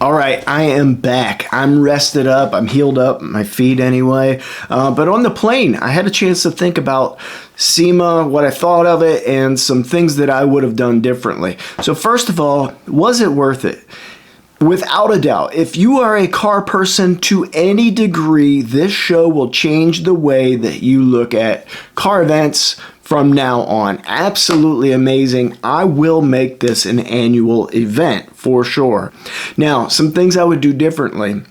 All right, I am back. I'm rested up. I'm healed up, my feet anyway. But on the plane, I had a chance to think about Sema, what I thought of it, and some things that I would have done differently. So first of all, was it worth it? Without a doubt, if you are a car person to any degree, this show will change the way that you look at car events from now on. Absolutely amazing. I will make this an annual event for sure. Now, some things I would do differently.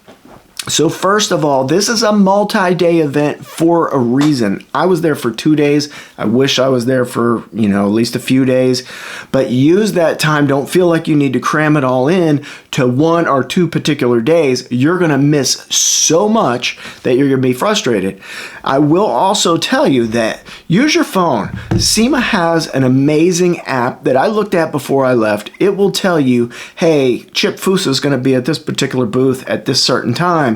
So first of all, this is a multi-day event for a reason. I was there for 2 days. I wish I was there for, at least a few days. But use that time. Don't feel like you need to cram it all in to 1 or 2 particular days. You're going to miss so much that you're going to be frustrated. I will also tell you that use your phone. Sema has an amazing app that I looked at before I left. It will tell you, hey, Chip Fusa is going to be at this particular booth at this certain time.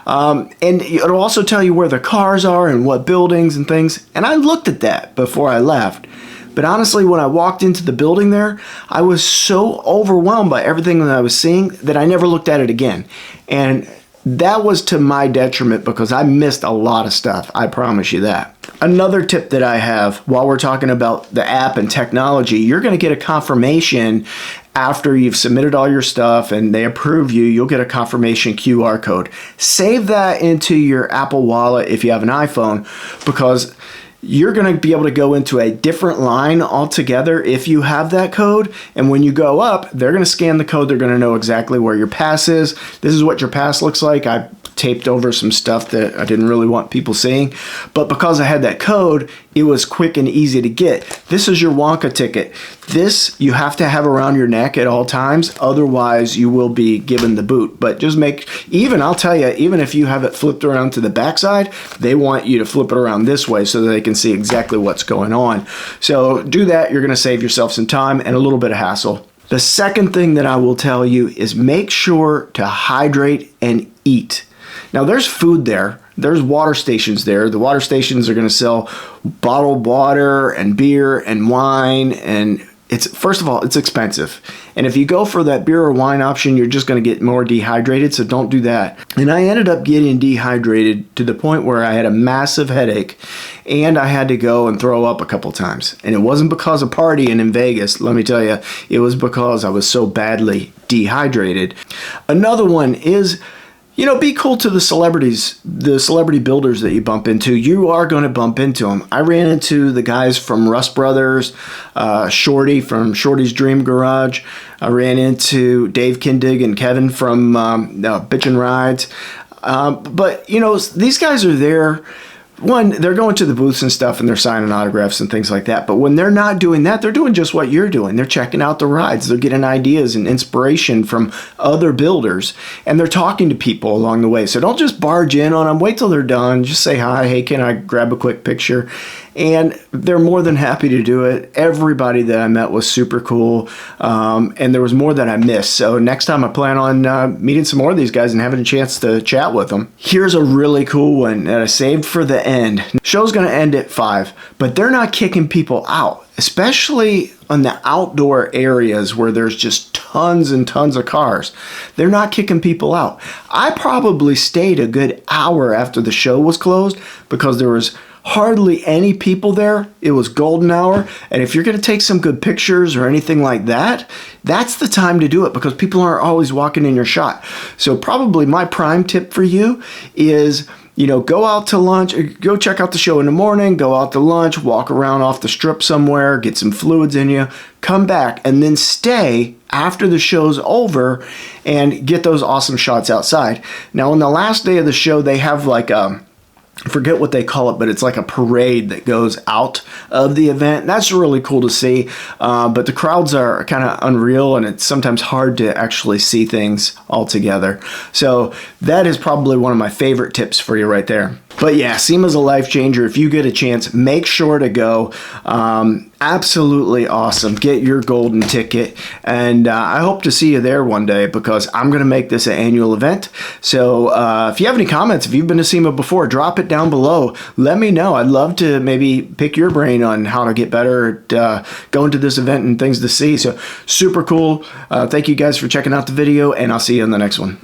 And it'll also tell you where the cars are and what buildings and things. And I looked at that before I left. But honestly, when I walked into the building there, I was so overwhelmed by everything that I was seeing that I never looked at it again. And that was to my detriment because I missed a lot of stuff. I promise you that. Another tip that I have while we're talking about the app and technology, you're going to get a confirmation after you've submitted all your stuff and they approve you. You'll get a confirmation QR code. Save that into your Apple Wallet if you have an iPhone, because you're going to be able to go into a different line altogether if you have that code. And when you go up, they're going to scan the code. They're going to know exactly where your pass is. This is what your pass looks like. I taped over some stuff that I didn't really want people seeing. But because I had that code, it was quick and easy to get. This is your Wonka ticket. This you have to have around your neck at all times. Otherwise, you will be given the boot. But just I'll tell you, even if you have it flipped around to the backside, they want you to flip it around this way so that they can see exactly what's going on. So do that. You're going to save yourself some time and a little bit of hassle. The second thing that I will tell you is make sure to hydrate and eat. Now, there's food there. There's water stations there. The water stations are going to sell bottled water and beer and wine. And first of all, it's expensive. And if you go for that beer or wine option, you're just going to get more dehydrated. So don't do that. And I ended up getting dehydrated to the point where I had a massive headache and I had to go and throw up a couple times. And it wasn't because of partying in Vegas. Let me tell you, it was because I was so badly dehydrated. Another one is, be cool to the celebrities, the celebrity builders that you bump into. You are going to bump into them. I ran into the guys from Russ Brothers, Shorty from Shorty's Dream Garage. I ran into Dave Kindig and Kevin from Bitchin' Rides. But, these guys are there. One, they're going to the booths and stuff and they're signing autographs and things like that. But when they're not doing that, they're doing just what you're doing. They're checking out the rides. They're getting ideas and inspiration from other builders. And they're talking to people along the way. So don't just barge in on them. Wait till they're done. Just say hi. Hey, can I grab a quick picture? And they're more than happy to do it. Everybody that I met was super cool. And there was more that I missed. So next time I plan on meeting some more of these guys and having a chance to chat with them. Here's a really cool one that I saved for the end. Show's going to end at 5, but they're not kicking people out, especially on the outdoor areas where there's just tons and tons of cars. They're not kicking people out. I probably stayed a good hour after the show was closed because there was hardly any people there. It was golden hour. And if you're going to take some good pictures or anything like that, that's the time to do it because people aren't always walking in your shot. So probably my prime tip for you is, go out to lunch, go check out the show in the morning, go out to lunch, walk around off the strip somewhere, get some fluids in you, come back, and then stay after the show's over and get those awesome shots outside. Now, on the last day of the show, they have I forget what they call it, but it's like a parade that goes out of the event. That's really cool to see, but the crowds are kind of unreal, and it's sometimes hard to actually see things all together. So that is probably one of my favorite tips for you right there. But yeah, SEMA's a life changer. If you get a chance, make sure to go. Absolutely awesome. Get your golden ticket. And I hope to see you there one day, because I'm going to make this an annual event. So if you have any comments, if you've been to SEMA before, drop it down below. Let me know. I'd love to maybe pick your brain on how to get better at going to this event and things to see. So super cool. Thank you guys for checking out the video, and I'll see you in the next one.